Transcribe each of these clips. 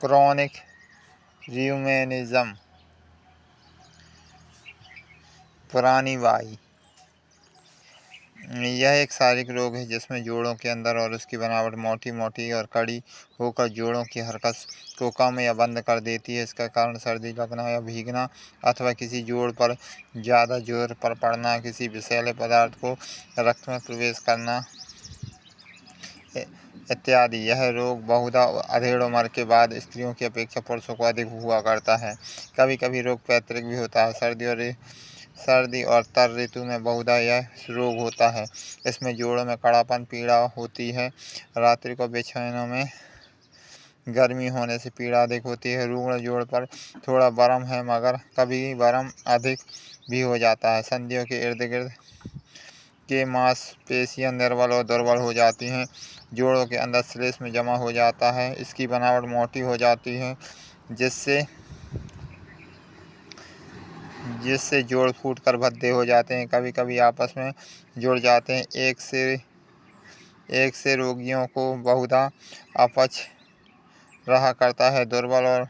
Chronic र्यूमेनिज्म, पुरानी by. यह एक शारीरिक रोग है जिसमें जोड़ों के अंदर और उसकी बनावट मोटी मोटी और कड़ी होकर जोड़ों की हरकत को कम या बंद कर देती है। इसका कारण सर्दी लगना या भीगना अथवा किसी जोड़ पर ज़्यादा जोर पर पड़ना, किसी विषैले पदार्थ को रक्त में प्रवेश करना इत्यादि। यह रोग बहुधा अधेड़ उम्र के बाद स्त्रियों की अपेक्षा पुरुषों को अधिक हुआ करता है। कभी कभी रोग पैतृक भी होता है। सर्दी और तर ऋतु में बहुधा यह रोग होता है। इसमें जोड़ों में कड़ापन, पीड़ा होती है। रात्रि को बिछानों में गर्मी होने से पीड़ा अधिक होती है। रुग्ण जोड़ पर थोड़ा बरम है, मगर कभी बरम अधिक भी हो जाता है। संधियों के इर्द गिर्द के मांसपेशियां निर्बल और दुर्बल हो जाती हैं। जोड़ों के अंदर श्लेष्म जमा हो जाता है। इसकी बनावट मोटी हो जाती है, जिससे जोड़ फूटकर भद्दे हो जाते हैं। कभी कभी आपस में जुड़ जाते हैं। एक से रोगियों को बहुधा अपच रहा करता है, दुर्बल और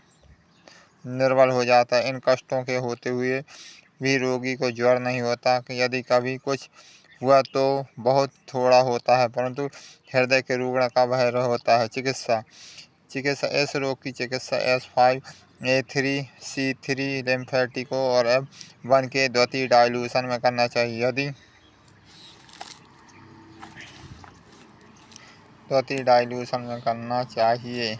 निर्बल हो जाता है। इन कष्टों के होते हुए भी रोगी को ज्वर नहीं होता। यदि कभी कुछ हुआ तो बहुत थोड़ा होता है, परंतु हृदय के रुग्ण का भय होता है। चिकित्सा इस रोग की चिकित्सा S5A3C3 लिम्फेटिको और F1 के द्वितीय डाइल्यूशन में करना चाहिए। यदि द्वितीय डाइल्यूशन में करना चाहिए।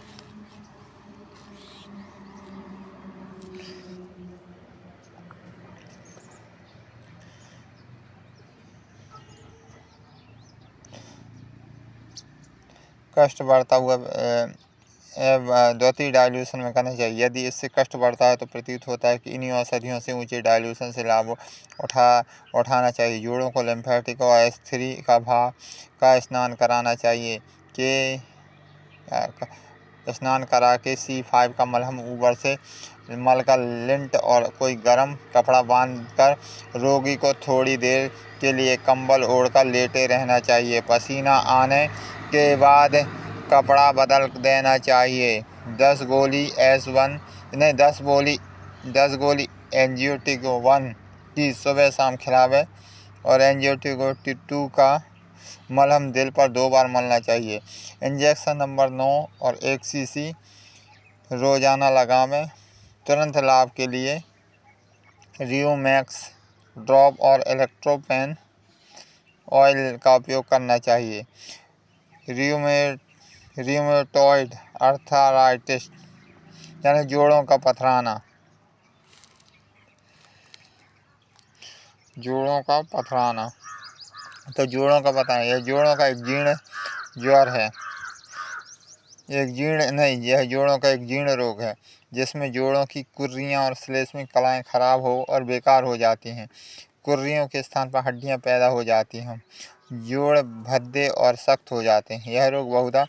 कष्ट बढ़ता हुआ द्वितीय डाइल्यूशन में करना चाहिए। यदि इससे कष्ट बढ़ता है तो प्रतीत होता है कि इन्हीं औषधियों से ऊंचे डाइल्यूशन से लाभ उठाना चाहिए। जोड़ों को लिम्फेटिक और S3 का स्नान कराना चाहिए स्नान करा के C5 का मलहम ऊपर से मलकर लिंट और कोई गर्म कपड़ा बांधकर रोगी को थोड़ी देर के लिए कंबल ओढ़कर लेटे रहना चाहिए। पसीना आने के बाद कपड़ा बदल देना चाहिए। 10 गोली एंजियोटेनिक 1 की सुबह शाम खिलावे और एंजियोटेनिक 2 का मलहम दिल पर 2 बार मलना चाहिए। इंजेक्शन नंबर 9 और 1 cc रोजाना लगावें। तुरंत लाभ के लिए रियोमैक्स ड्रॉप और इलेक्ट्रोपेन ऑयल का उपयोग करना चाहिए। रियूमेटॉइड आर्थराइटिस यानी जोड़ों का पथराना। तो जोड़ों का पथराना यह जोड़ों का एक जीर्ण ज्वर है। यह जोड़ों का एक जीर्ण रोग है जिसमें जोड़ों की कुर्रियाँ और श्लेष्मिक कलाएं खराब हो और बेकार हो जाती हैं। कुर्रियों के स्थान पर हड्डियां पैदा हो जाती हैं। जोड़ भद्दे और सख्त हो जाते हैं। यह रोग बहुधा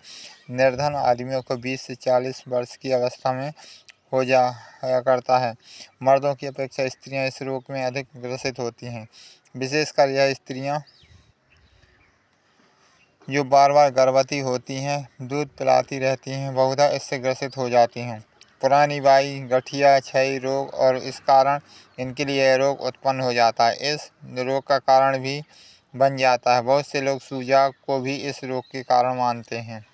निर्धन आदमियों को 20 से 40 वर्ष की अवस्था में हो जाया करता है। मर्दों की अपेक्षा स्त्रियां इस रोग में अधिक ग्रसित होती हैं। विशेषकर यह स्त्रियां जो बार बार गर्भवती होती हैं, दूध पिलाती रहती हैं, बहुधा इससे ग्रसित हो जाती हैं। पुरानी बाई, गठिया, क्षय रोग और इस कारण इनके लिए यह रोग उत्पन्न हो जाता है। इस रोग का कारण भी बन जाता है। बहुत से लोग सूजा को भी इस रोग के कारण मानते हैं।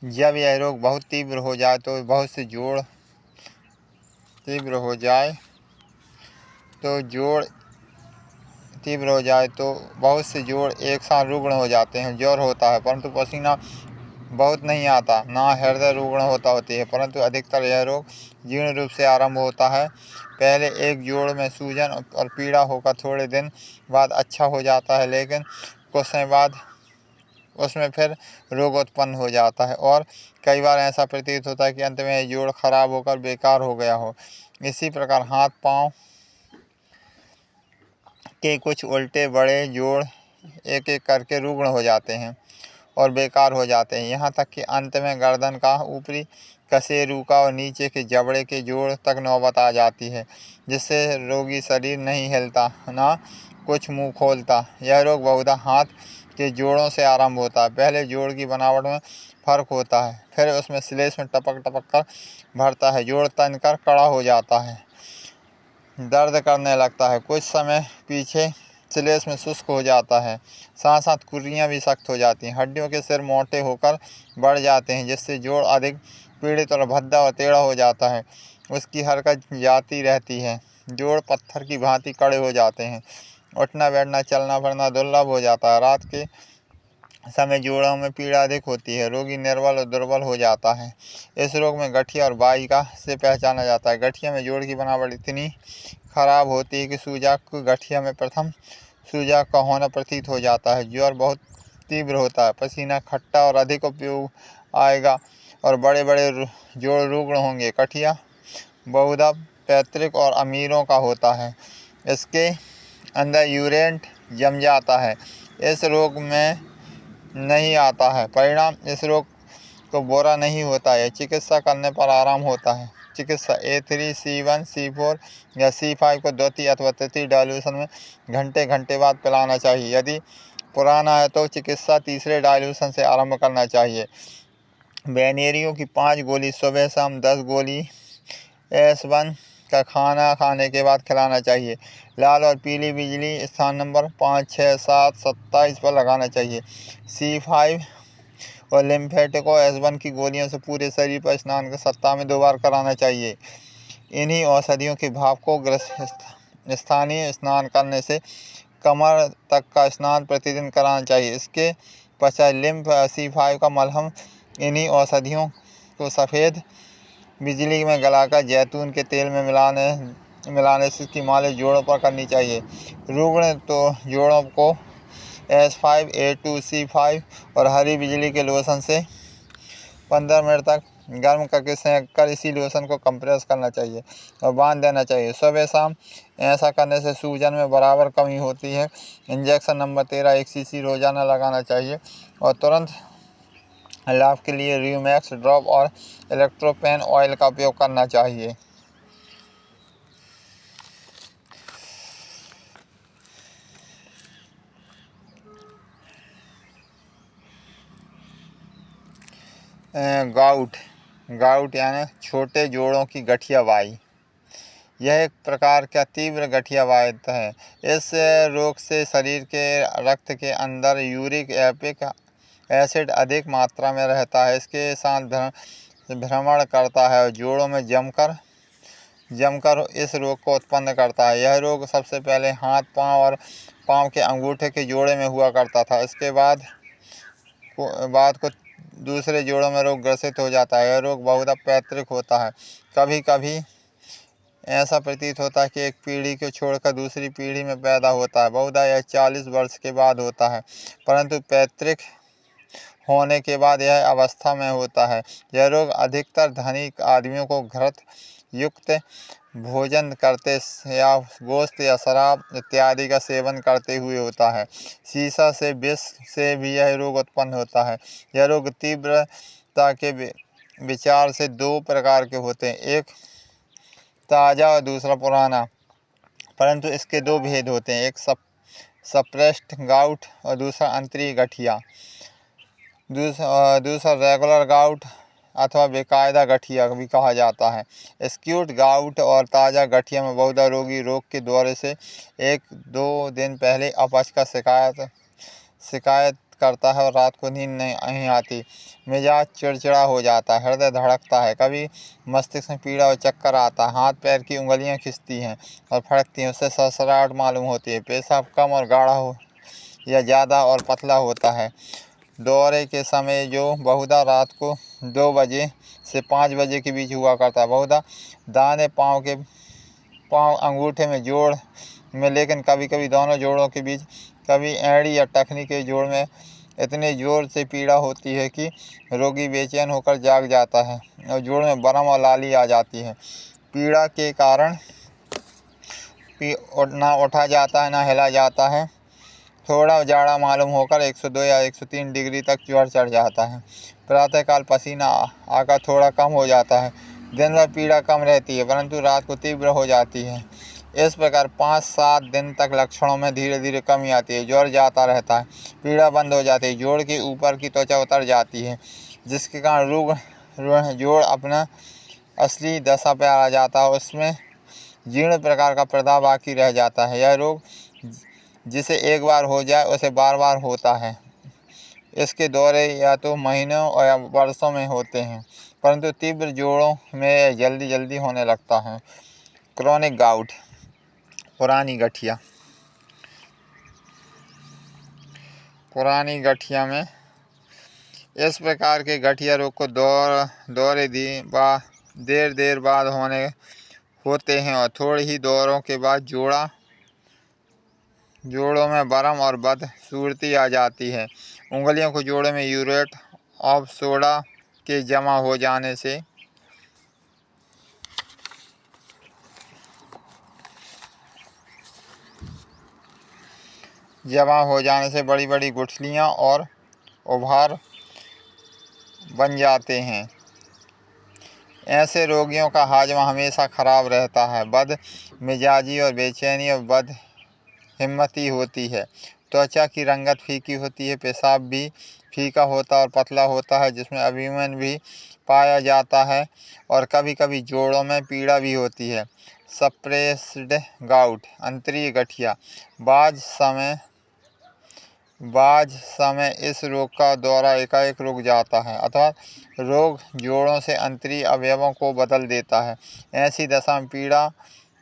जब यह रोग बहुत तीव्र हो जाए तो बहुत से जोड़ एक साथ रुग्ण हो जाते हैं। ज्वर होता है परंतु पसीना बहुत नहीं आता। ना हृदय रुग्ण होती है, परंतु अधिकतर यह रोग जीर्ण रूप से आरंभ होता है। पहले एक जोड़ में सूजन और पीड़ा होकर थोड़े दिन बाद अच्छा हो जाता है, लेकिन कुछ समय बाद उसमें फिर रोग उत्पन्न हो जाता है और कई बार ऐसा प्रतीत होता है कि अंत में जोड़ खराब होकर बेकार हो गया हो। इसी प्रकार हाथ पांव के कुछ उल्टे बड़े जोड़ एक एक करके रुग्ण हो जाते हैं और बेकार हो जाते हैं। यहाँ तक कि अंत में गर्दन का ऊपरी कशेरू का और नीचे के जबड़े के जोड़ तक नौबत आ जाती है, जिससे रोगी शरीर नहीं हिलता, ना कुछ मुंह खोलता। यह रोग बहुधा हाथ के जोड़ों से आरंभ होता है। पहले जोड़ की बनावट में फर्क होता है, फिर उसमें श्लेष में टपक टपक कर भरता है। जोड़ तनकर कड़ा हो जाता है, दर्द करने लगता है। कुछ समय पीछे श्लेष में शुष्क हो जाता है, साथ साथ कुर्रियाँ भी सख्त हो जाती हैं। हड्डियों के सिर मोटे होकर बढ़ जाते हैं, जिससे जोड़ अधिक पीड़ित और भद्दा और टेढ़ा हो जाता है। उसकी हरकत जाती रहती है। जोड़ पत्थर की भांति कड़े हो जाते हैं। उठना बैठना चलना फिरना दुर्लभ हो जाता है। रात के समय जोड़ों में पीड़ा अधिक होती है। रोगी निर्बल और दुर्बल हो जाता है। इस रोग में गठिया और वाहिका से पहचाना जाता है। गठिया में जोड़ की बनावट इतनी खराब होती है कि सूजक को गठिया में प्रथम सूजक का होना प्रतीत हो जाता है। ज्वर बहुत तीव्र होता है, पसीना खट्टा और अधिक उपयोग आएगा और बड़े बड़े जोड़ रुग्ण होंगे। गठिया बहुधा पैतृक और अमीरों का होता है। इसके अंदर यूरेट जम जाता है। इस रोग में नहीं आता है। परिणाम इस रोग को बुरा नहीं होता है। चिकित्सा करने पर आराम होता है। चिकित्सा A3, C1, C4 या C5 को द्वितीय अथवा तृतीय डाइल्यूशन में घंटे बाद पिलाना चाहिए। यदि पुराना है तो चिकित्सा तीसरे डाइल्यूशन से आरंभ करना चाहिए। वेनेरियो की 5 गोली सुबह शाम 10 गोली S1 का खाना खाने के बाद खिलाना चाहिए। लाल और पीली बिजली स्थान नंबर 5, 6, 7, 27 पर लगाना चाहिए। C5 और लिम्फेटिको S1 की गोलियों से पूरे शरीर पर स्नान का सप्ताह में 2 बार कराना चाहिए। इन्हीं औषधियों के भाप को स्थानीय स्नान करने से कमर तक का स्नान प्रतिदिन कराना चाहिए। इसके पश्चात लिम्फ C5 का मलहम इन्हीं औषधियों को सफ़ेद बिजली में गलाकर जैतून के तेल में मिलाने से इसकी मालिश जोड़ों पर करनी चाहिए। रुग्ण तो जोड़ों को S5, A2, C5 और हरी बिजली के लोशन से 15 मिनट तक गर्म करके सेंक कर इसी लोशन को कंप्रेस करना चाहिए और बांध देना चाहिए। सुबह शाम ऐसा करने से सूजन में बराबर कमी होती है। इंजेक्शन नंबर 13 1 cc रोजाना लगाना चाहिए और तुरंत लाभ के लिए रियोमैक्स ड्रॉप और इलेक्ट्रोपेन ऑयल का उपयोग करना चाहिए। गाउट यानी छोटे जोड़ों की गठियावाई। यह एक प्रकार का तीव्र गठियावात है। इस रोग से शरीर के रक्त के अंदर यूरिक एसिड अधिक मात्रा में रहता है। इसके साथ भ्रमण करता है और जोड़ों में जमकर इस रोग को उत्पन्न करता है। यह रोग सबसे पहले हाथ पांव और पांव के अंगूठे के जोड़े में हुआ करता था। इसके बाद को दूसरे जोड़ों में रोग ग्रसित हो जाता है। यह रोग बहुधा पैतृक होता है। कभी कभी ऐसा प्रतीत होता है कि एक पीढ़ी को छोड़कर दूसरी पीढ़ी में पैदा होता है। बहुधा यह 40 वर्ष के बाद होता है, परंतु पैतृक होने के बाद यह अवस्था में होता है। यह रोग अधिकतर धनिक आदमियों को घृत युक्त भोजन करते या गोश्त या शराब इत्यादि का सेवन करते हुए होता है। शीशा से विष से भी यह रोग उत्पन्न होता है। यह रोग तीव्रता के विचार से 2 प्रकार के होते हैं, एक ताज़ा और दूसरा पुराना, परंतु इसके 2 भेद होते हैं, एक सप्रेस्ड गाउट और दूसरा अंतरीय गठिया। दूसरा रेगुलर गाउट अथवा बेकायदा गठिया भी कहा जाता है। एक्यूट गाउट और ताज़ा गठिया में बहुधा रोगी रोग के दौरे से 1-2 दिन पहले अपच का शिकायत करता है और रात को नींद नहीं आती। मिजाज चिड़चिड़ा हो जाता है, हृदय धड़कता है, कभी मस्तिष्क में पीड़ा और चक्कर आता है, हाथ पैर की उंगलियां खिंचती हैं और फड़कती हैं, उससे सरसराहट मालूम होती है। पेशाब कम और गाढ़ा हो या ज़्यादा और पतला होता है। दौरे के समय जो बहुधा रात को 2 बजे से 5 बजे के बीच हुआ करता है। बहुधा दाहिने पाँव अंगूठे में जोड़ में, लेकिन कभी कभी दोनों जोड़ों के बीच, कभी एड़ी या टखनी के जोड़ में इतने जोर से पीड़ा होती है कि रोगी बेचैन होकर जाग जाता है और जोड़ में बरम और लाली आ जाती है। पीड़ा के कारण ना उठा जाता है ना हिला जाता है। थोड़ा जाड़ा मालूम होकर 102 या 103 डिग्री तक ज्वर चढ़ जाता है। प्रातःकाल पसीना आकर थोड़ा कम हो जाता है। दिन भर पीड़ा कम रहती है परंतु रात को तीव्र हो जाती है। इस प्रकार 5-7 दिन तक लक्षणों में धीरे धीरे कमी आती है। ज्वर जाता रहता है, पीड़ा बंद हो जाती है, जोड़ के ऊपर की त्वचा उतर जाती है, जिसके कारण जोड़ अपना असली दशा पर आ जाता है। उसमें जीर्ण प्रकार का पर्दा बाकी रह जाता है। यह रोग जिसे एक बार हो जाए उसे बार बार होता है। इसके दौरे या तो महीनों या वर्षों में होते हैं, परंतु तीव्र जोड़ों में जल्दी जल्दी होने लगता है। क्रॉनिक गाउट, पुरानी गठिया में इस प्रकार के गठिया रोग को दौरे देर बाद होते हैं और थोड़े ही दौरों के बाद जोड़ों में बरम और बदसूरती आ जाती है। उंगलियों को जोड़ों में यूरेट ऑफ सोडा के जमा हो जाने से बड़ी बड़ी गुठलियां और उभार बन जाते हैं। ऐसे रोगियों का हाजमा हमेशा खराब रहता है, बदमिजाजी और बेचैनी और बदहिम्मती होती है। त्वचा की रंगत फीकी होती है, पेशाब भी फीका होता और पतला होता है, जिसमें अभिमन भी पाया जाता है और कभी कभी जोड़ों में पीड़ा भी होती है। सप्रेस्ड गाउट, अंतरीय गठिया, बाज समय इस रोग का दौरा एकाएक रुक जाता है अथवा रोग जोड़ों से अंतरीय अवयवों को बदल देता है। ऐसी दशा में पीड़ा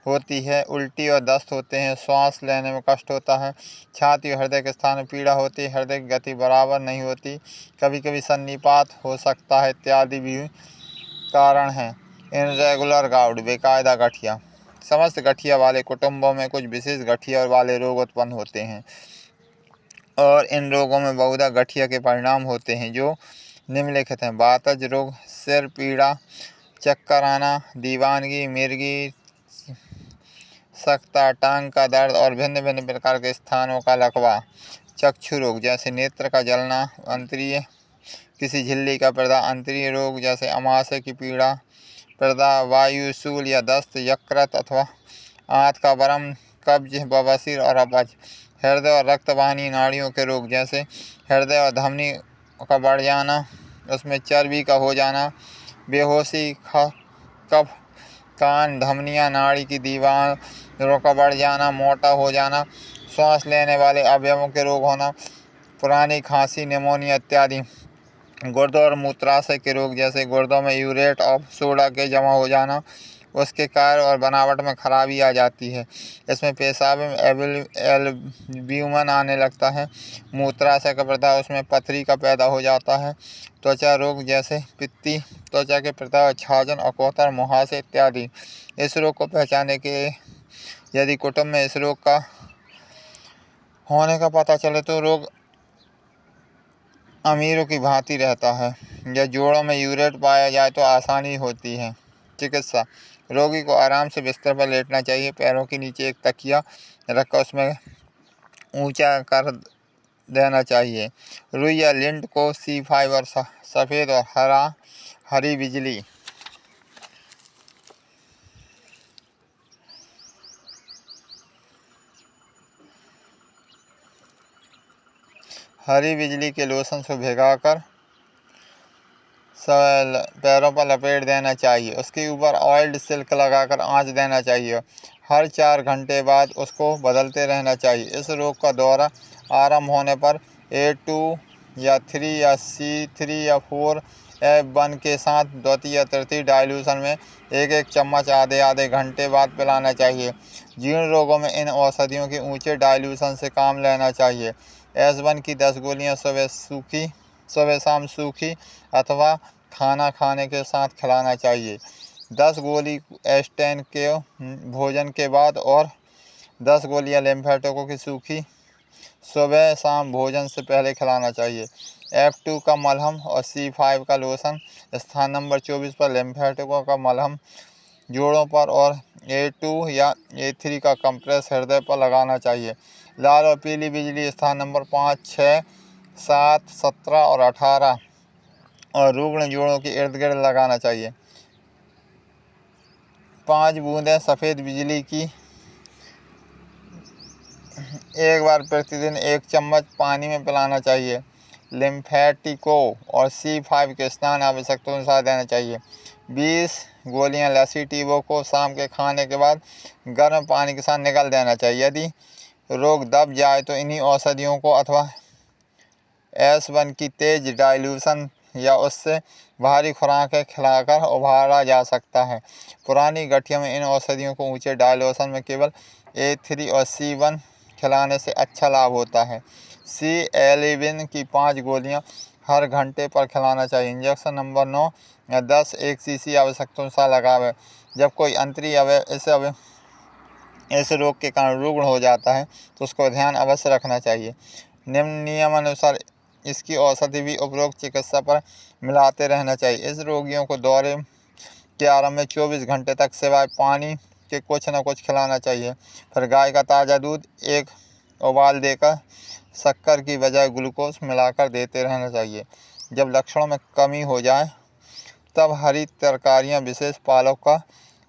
होती है, उल्टी और दस्त होते हैं, श्वास लेने में कष्ट होता है, छाती और हृदय के स्थान में पीड़ा होती है, हृदय की गति बराबर नहीं होती, कभी कभी सन्निपात हो सकता है इत्यादि भी कारण हैं। इनरेगुलर गाउट, बेकायदा गठिया, समस्त गठिया वाले कुटुंबों में कुछ विशेष गठिया वाले रोग उत्पन्न होते हैं और इन रोगों में बहुधा गठिया के परिणाम होते हैं जो निम्नलिखित हैं। वातज रोग, सिर पीड़ा, चक्कर आना, दीवानगी, मिर्गी, सकता, टांग का दर्द और भिन्न भिन्न प्रकार के स्थानों का लकवा। चक्षु रोग जैसे नेत्र का जलना, अंतरीय किसी झिल्ली का पर्दा, अंतरीय रोग जैसे अमाशय की पीड़ा, पर्दा, वायुशूल या दस्त, यकृत अथवा आंत का बरम, कब्ज, बवासीर और अपच। हृदय और रक्तवाहिनी नाड़ियों के रोग जैसे हृदय और धमनी का बढ़ जाना, उसमें चर्बी का हो जाना, बेहोशी, कफ, कान, धमनियां, नाड़ी की दीवारों का बढ़ जाना, मोटा हो जाना, सांस लेने वाले अवयवों के रोग होना, पुरानी खांसी, निमोनिया इत्यादि। गुर्दों और मूत्राशय के रोग जैसे गुर्दों में यूरेट ऑफ सोडा के जमा हो जाना, उसके कार्य और बनावट में खराबी आ जाती है, इसमें पेशाब में एल्ब्यूमिन आने लगता है, मूत्राशय का प्रदाह उसमें पथरी का पैदा हो जाता है। त्वचा रोग जैसे पित्ती, त्वचा के प्रदाह, छाजन, अकोतर, मुहासे इत्यादि। इस रोग को पहचानने के यदि कुटुंब में इस रोग का होने का पता चले तो रोग अमीरों की भांति रहता है या जोड़ों में यूरेट पाया जाए तो आसानी होती है। चिकित्सा, रोगी को आराम से बिस्तर पर लेटना चाहिए, पैरों के नीचे एक तकिया रखकर उसमें ऊंचा कर देना चाहिए। रुई या लिंट को C5 और सफ़ेद और हरी बिजली के लोशन से भिगाकर पैरों पर लपेट देना चाहिए। उसके ऊपर ऑयल्ड सिल्क लगाकर आंच देना चाहिए। हर 4 घंटे बाद उसको बदलते रहना चाहिए। इस रोग का दौरा आरंभ होने पर A2 या 3 या C3 या 4 F1 के साथ द्वितीय या तृतीय डाइल्यूशन में 1-1 चम्मच आधे घंटे बाद पिलाना चाहिए। जीर्ण रोगों में इन औषधियों के ऊंचे डाइल्यूशन से काम लेना चाहिए। S1 की 10 गोलियां सुबह शाम सूखी अथवा खाना खाने के साथ खिलाना चाहिए। 10 गोली एस्टेन के भोजन के बाद और 10 गोलियां लिम्फेटिकों की सूखी सुबह शाम भोजन से पहले खिलाना चाहिए। F2 का मलहम और C5 का लोशन स्थान नंबर 24 पर, लिम्फेटिकों का मलहम जोड़ों पर और A2 या A3 का कंप्रेस हृदय पर लगाना चाहिए। लाल और पीली बिजली स्थान नंबर 5, 6, 7, 17 और 18 और रुग्ण जोड़ों के इर्द गिर्द लगाना चाहिए। 5 बूंदें सफ़ेद बिजली की 1 बार प्रतिदिन 1 चम्मच पानी में पिलाना चाहिए। लिम्फेटिको और C5 के स्नान आवश्यकतानुसार देना चाहिए। 20 गोलियां लैसिटिवो को शाम के खाने के बाद गर्म पानी के साथ निगल देना चाहिए। यदि रोग दब जाए तो इन्हीं औषधियों को अथवा S1 की तेज डाइल्यूशन या उससे भारी खुराकें खिलाकर उभारा जा सकता है। पुरानी गठिया में इन औषधियों को ऊंचे डाइल्यूशन में केवल A3 और C1 खिलाने से अच्छा लाभ होता है। C11 की 5 गोलियां हर घंटे पर खिलाना चाहिए। इंजेक्शन नंबर 9 या 10 1 सीसी आवश्यकतानुसार लगावे। जब कोई अंतरी इस रोग के कारण रुग्ण हो जाता है तो उसको ध्यान अवश्य रखना चाहिए। निम्न नियमानुसार इसकी औषधि भी उपरोक्त चिकित्सा पर मिलाते रहना चाहिए। इस रोगियों को दौरे के आरंभ में 24 घंटे तक सिवाय पानी के कुछ न कुछ खिलाना चाहिए। फिर गाय का ताज़ा दूध एक उबाल देकर शक्कर की बजाय ग्लूकोज मिलाकर देते रहना चाहिए। जब लक्षणों में कमी हो जाए तब हरी तरकारियां विशेष पालक का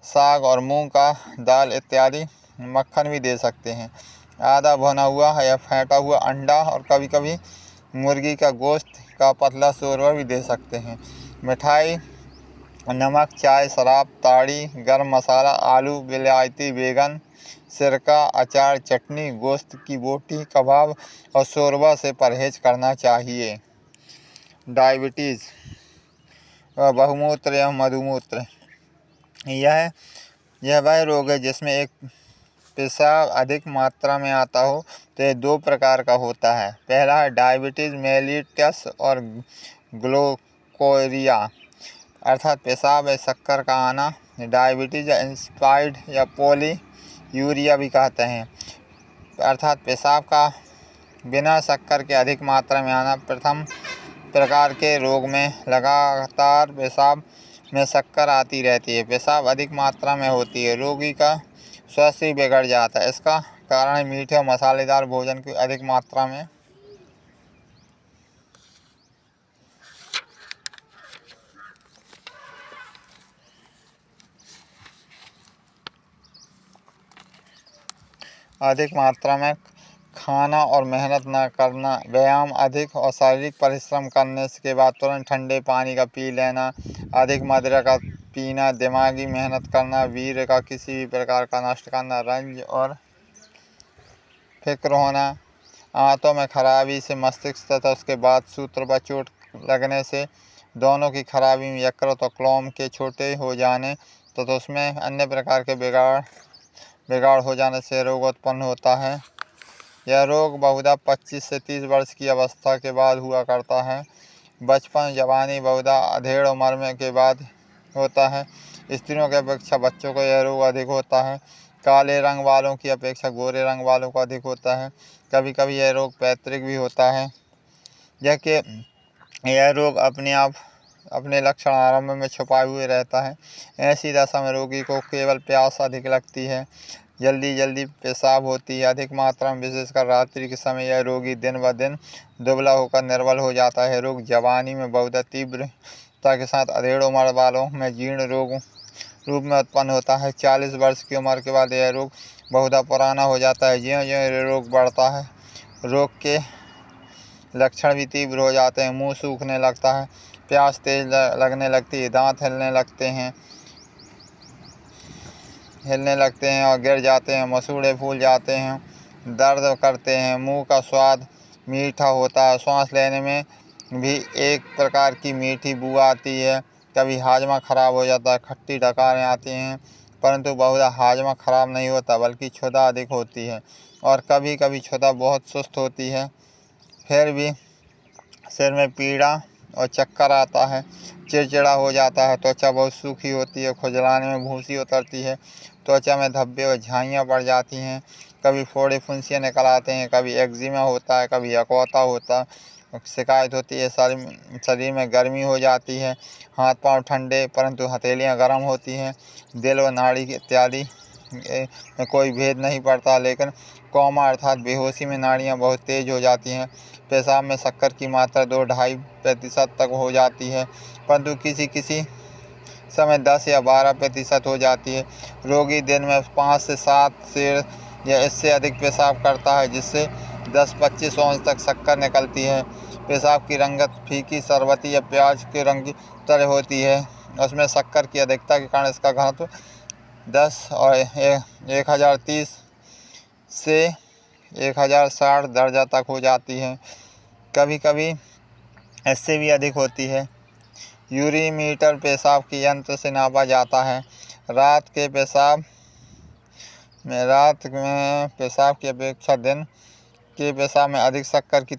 साग और मूंग का दाल इत्यादि मक्खन भी दे सकते हैं। आधा भुना हुआ या फेंटा हुआ अंडा और कभी कभी मुर्गी का गोश्त का पतला शोरबा भी दे सकते हैं। मिठाई, नमक, चाय, शराब, ताड़ी, गरम मसाला, आलू, विलायती बैगन, सिरका, अचार, चटनी, गोश्त की बोटी, कबाब और शोरबा से परहेज करना चाहिए। डायबिटीज़ व बहुमूत्र या मधुमूत्र यह वह रोग है जिसमें एक पेशाब अधिक मात्रा में आता हो। तो ये 2 प्रकार का होता है। पहला है डायबिटीज़ मेलिटस और ग्लूकोरिया अर्थात पेशाब या शक्कर का आना। डायबिटीज़ या इंस्पाइड या पॉलीयूरिया भी कहते हैं अर्थात पेशाब का बिना शक्कर के अधिक मात्रा में आना। प्रथम प्रकार के रोग में लगातार पेशाब में शक्कर आती रहती है, पेशाब अधिक मात्रा में होती है, रोगी का स्वास्थ्य बिगड़ जाता है। इसका कारण मीठे और मसालेदार भोजन की अधिक मात्रा में खाना और मेहनत न करना। व्यायाम अधिक और शारीरिक परिश्रम करने के बाद तुरंत ठंडे पानी का पी लेना, अधिक मदिरा का पीना, दिमागी मेहनत करना, वीर्य का किसी भी प्रकार का नष्ट करना, रंज और फिक्र होना, आंतों में खराबी से मस्तिष्क तथा उसके बाद सूत्र पर चोट लगने से दोनों की खराबी में यकृत और क्लोम के छोटे हो जाने तथा उसमें अन्य प्रकार के बिगाड़ हो जाने से रोग उत्पन्न होता है। यह रोग बहुधा 25 से 30 वर्ष की अवस्था के बाद हुआ करता है। बचपन, जवानी, बहुधा अधेड़ उम्र में के बाद होता है। स्त्रियों की अपेक्षा बच्चों को यह रोग अधिक होता है। काले रंग वालों की अपेक्षा गोरे रंग वालों को अधिक होता है। कभी कभी यह रोग पैतृक भी होता है। यह रोग अपने लक्षण आरंभ में छुपाए हुए रहता है। ऐसी दशा में रोगी को केवल प्यास अधिक लगती है, जल्दी पेशाब होती है अधिक मात्रा में, विशेषकर रात्रि के समय। यह रोगी दिन ब दिन दुबला होकर निर्बल हो जाता है। रोग जवानी में बहुत तीव्रता के साथ अधेड़ उम्र वालों में जीर्ण रोग रूप में उत्पन्न होता है। 40 वर्ष की उम्र के बाद यह रोग बहुधा पुराना हो जाता है। ज्यों ज्यों यह रोग बढ़ता है, रोग के लक्षण भी तीव्र हो जाते हैं। मुंह सूखने लगता है, प्यास तेज लगने लगती है, दांत हिलने लगते हैं और गिर जाते हैं, मसूड़े फूल जाते हैं, दर्द करते हैं, मुंह का स्वाद मीठा होता है, सांस लेने में भी एक प्रकार की मीठी बू आती है। कभी हाजमा खराब हो जाता है, खट्टी डकारें आती हैं, परंतु बहुधा हाजमा खराब नहीं होता बल्कि क्षुधा अधिक होती है और कभी कभी क्षुधा बहुत सुस्त होती है। फिर भी सिर में पीड़ा और चक्कर आता है, चिड़चिड़ा हो जाता है, त्वचा बहुत सूखी होती है, खुजलाने में भूसी उतरती है, त्वचा में धब्बे और झाइयाँ पड़ जाती हैं, कभी फोड़े फुंसियाँ निकल आते हैं, कभी एक्जिमा होता है, कभी यक्ौता होता शिकायत होती है। शरीर में गर्मी हो जाती है, हाथ पांव ठंडे परंतु हथेलियाँ गर्म होती हैं, दिल व नाड़ी इत्यादि में कोई भेद नहीं पड़ता, लेकिन कोमा अर्थात बेहोशी में नाड़ियाँ बहुत तेज हो जाती हैं। पेशाब में शक्कर की मात्रा 2-2.5% तक हो जाती है, परंतु किसी किसी समय 10 या 12% हो जाती है। रोगी दिन में 5 से 7 सेर या इससे अधिक पेशाब करता है, जिससे 10-25 औंस तक शक्कर निकलती है। पेशाब की रंगत फीकी शरबती या प्याज के रंग की तरह होती है। उसमें शक्कर की अधिकता के कारण इसका घनत्व 10 और 1030 से 1060 दर्जा तक हो जाती है, कभी कभी इससे भी अधिक होती है। यूरीमीटर पेशाब के यंत्र से नापा जाता है। रात में पेशाब की अपेक्षा दिन के पेशाब में अधिक शक्कर की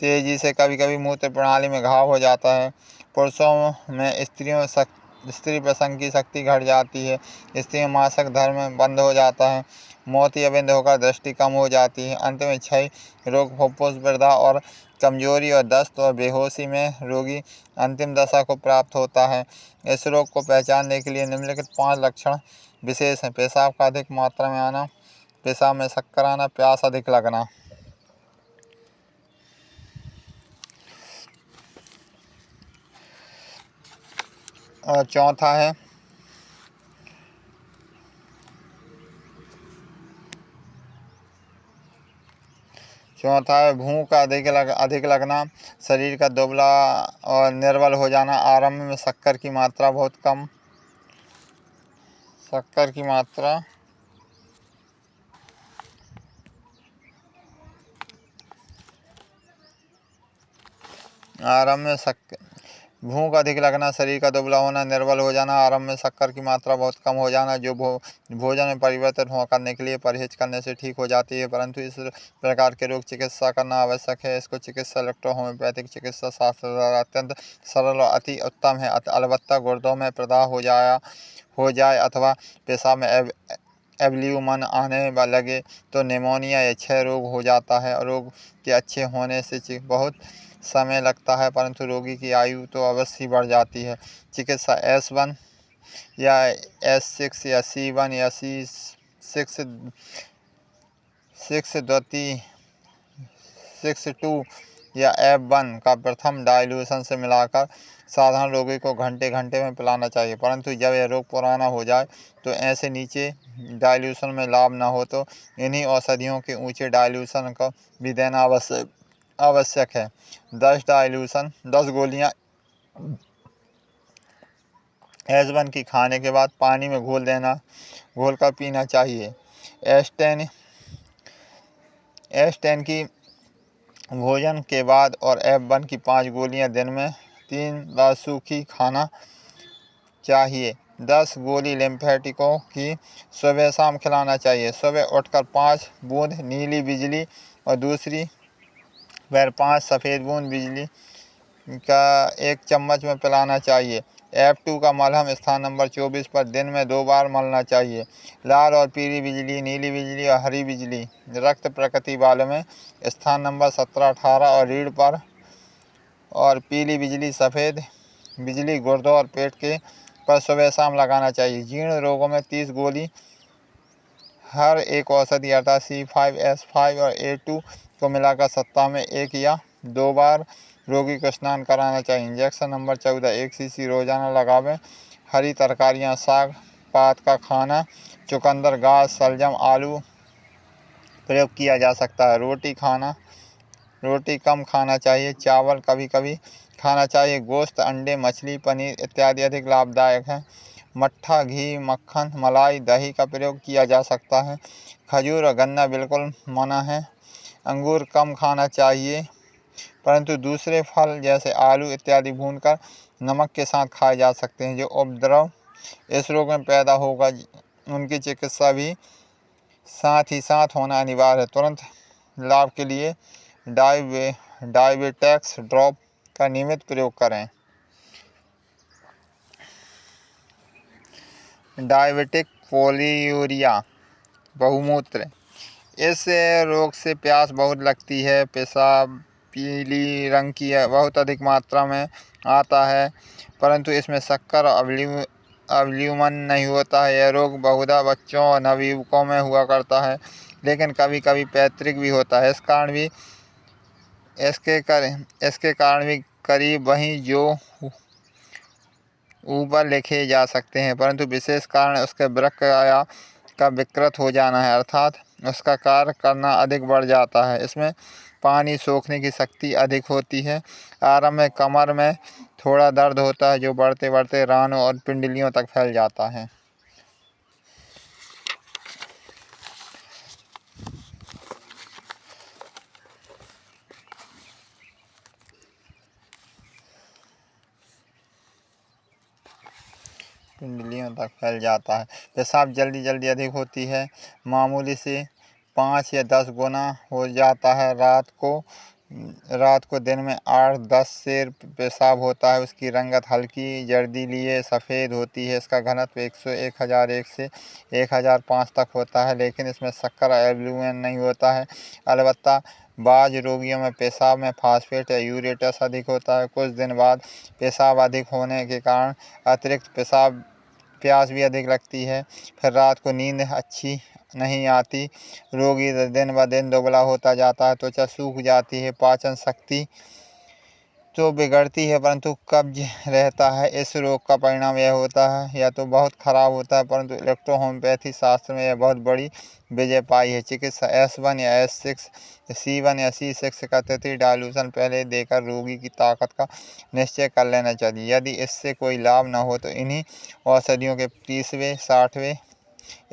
तेजी से कभी कभी मूत्र प्रणाली में घाव हो जाता है। पुरुषों में स्त्री प्रसंग की शक्ति घट जाती है। स्त्री मासिक धर्म बंद हो जाता है। मोतियाबिंद होकर दृष्टि कम हो जाती है। अंत में क्षय रोग, फुफ्फुस वृद्धा और कमजोरी और दस्त और बेहोशी में रोगी अंतिम दशा को प्राप्त होता है। इस रोग को पहचानने के लिए निम्नलिखित 5 लक्षण विशेष हैं: पेशाब का अधिक मात्रा में आना, पेशाब में शक्कर आना, प्यास अधिक लगना। और चौथा है भूख अधिक लगना, शरीर का दुबला और निर्बल हो जाना, आरंभ में शक्कर की मात्रा भूख अधिक लगना, शरीर का दुबला होना, निर्बल हो जाना, आरंभ में शक्कर की मात्रा बहुत कम हो जाना, जो भोजन में परिवर्तन करने के लिए परहेज करने से ठीक हो जाती है, परंतु इस प्रकार के रोग चिकित्सा करना आवश्यक है। इसको चिकित्सा इलेक्ट्रो होम्योपैथिक चिकित्सा शास्त्र द्वारा अत्यंत सरल और अति उत्तम है। अलबत्ता गुर्दों में प्रदाह हो जाए अथवा पेशाब में एब्ल्यूमन आने लगे तो निमोनिया या क्षय रोग हो जाता है। रोग के अच्छे होने से बहुत समय लगता है, परंतु रोगी की आयु तो अवश्य बढ़ जाती है। चिकित्सा S1 या S6 या C1 या C6 या F1 का प्रथम डाइल्यूशन से मिलाकर साधारण रोगी को घंटे घंटे में पिलाना चाहिए, परंतु जब यह रोग पुराना हो जाए तो ऐसे नीचे डाइल्यूशन में लाभ न हो तो इन्हीं औषधियों के ऊंचे डाइल्यूशन का भी देना आवश्यक है। 10 गोलियां S1 की खाने के बाद पानी में घोल कर पीना चाहिए। S10 की भोजन के बाद और F1 की 5 गोलियां दिन में 3 बार सूखी खाना चाहिए। 10 गोली लिम्फेटिकों की सुबह शाम खिलाना चाहिए। सुबह उठकर 5 बूंद नीली बिजली और दूसरी बार 5 सफ़ेद बूंद बिजली का 1 चम्मच में पिलाना चाहिए। F2 का मलहम स्थान नंबर 24 पर दिन में 2 बार मलना चाहिए। लाल और पीली बिजली, नीली बिजली और हरी बिजली रक्त प्रकृति वालों में स्थान नंबर 17-18 और रीढ़ पर, और पीली बिजली सफ़ेद बिजली गुर्दों और पेट के पर सुबह शाम लगाना चाहिए। जीर्ण रोगों में 30 गोली हर एक औषधि अर्थात C5, S5 और A2 को मिलाकर सप्ताह में 1 या 2 बार रोगी को स्नान कराना चाहिए। इंजेक्शन नंबर 14 1 cc रोजाना लगावें। हरी तरकारियां, साग पात का खाना, चुकंदर, घास, शलजम, आलू प्रयोग किया जा सकता है। रोटी कम खाना चाहिए। चावल कभी कभी खाना चाहिए। गोश्त, अंडे, मछली, पनीर इत्यादि अधिक लाभदायक हैं। मट्ठा, घी, मक्खन, मलाई, दही का प्रयोग किया जा सकता है। खजूर और गन्ना बिल्कुल मना है। अंगूर कम खाना चाहिए, परंतु दूसरे फल जैसे आलू इत्यादि भूनकर नमक के साथ खाए जा सकते हैं। जो उपद्रव इस रोग में पैदा होगा उनकी चिकित्सा भी साथ ही साथ होना अनिवार्य है। तुरंत लाभ के लिए डायबेटेक्स ड्रॉप का नियमित प्रयोग करें। डायबिटिक पोलियूरिया बहुमूत्र, इस रोग से प्यास बहुत लगती है। पेशाब पीली रंग की बहुत अधिक मात्रा में आता है, परंतु इसमें शक्कर और अवल्यूमन नहीं होता है। यह रोग बहुधा बच्चों और नवयुवकों में हुआ करता है, लेकिन कभी कभी पैतृक भी होता है। इसके कारण भी करीब वही जो ऊपर लिखे जा सकते हैं, परंतु विशेष कारण उसके वृक्क का विकृत हो जाना है, अर्थात उसका कार्य करना अधिक बढ़ जाता है। इसमें पानी सोखने की शक्ति अधिक होती है। आरंभ में कमर में थोड़ा दर्द होता है, जो बढ़ते बढ़ते रानों और पिंडलियों तक फैल जाता है। पिंडलियों तक फैल जाता है। पेशाब जल्दी जल्दी अधिक होती है, मामूली से 5 या 10 गुना हो जाता है। रात को दिन में 8-10 सेर पेशाब होता है। उसकी रंगत हल्की जर्दीली सफ़ेद होती है। इसका घनत्व 1001 से 1005 तक होता है, लेकिन इसमें शक्कर एल्बुमिन नहीं होता है। अलबत्ता बाज रोगियों में पेशाब में फास्फेट या यूरेटस अधिक होता है। कुछ दिन बाद पेशाब अधिक होने के कारण अतिरिक्त प्यास भी अधिक लगती है। फिर रात को नींद अच्छी नहीं आती। रोगी दिन ब दिन दुबला होता जाता है, त्वचा सूख जाती है, पाचन शक्ति तो बिगड़ती है, परंतु कब्ज रहता है। इस रोग का परिणाम यह होता है या तो बहुत खराब होता है, परंतु इलेक्ट्रो होम्योपैथी शास्त्र में यह बहुत बड़ी विजय पाई है। चिकित्सा S1 या S6, C1 या C6 का तिथि डायल्यूशन पहले देकर रोगी की ताकत का निश्चय कर लेना चाहिए। यदि इससे कोई लाभ न हो तो इन्हीं औषधियों के 30वें 60वें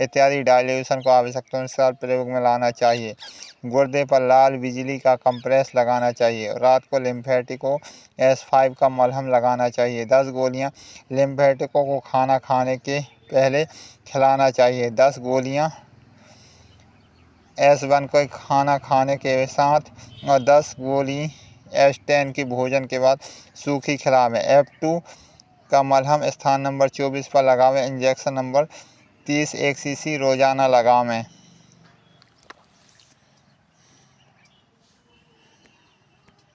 इत्यादि डायल्यूशन को आवश्यकतानुसार प्रयोग में लाना चाहिए। गुर्दे पर लाल बिजली का कंप्रेस लगाना चाहिए। रात को लिम्फेटिको S5 का मलहम लगाना चाहिए। 10 गोलियां लिम्फेटिको को खाना खाने के पहले खिलाना चाहिए। 10 गोलियां S1 को खाना खाने के साथ और 10 गोली S10 की भोजन के बाद सूखी खिलावें। F2 का मलहम स्थान नंबर 24 पर लगावें। इंजेक्शन नंबर 30 1 cc रोजाना लगावें।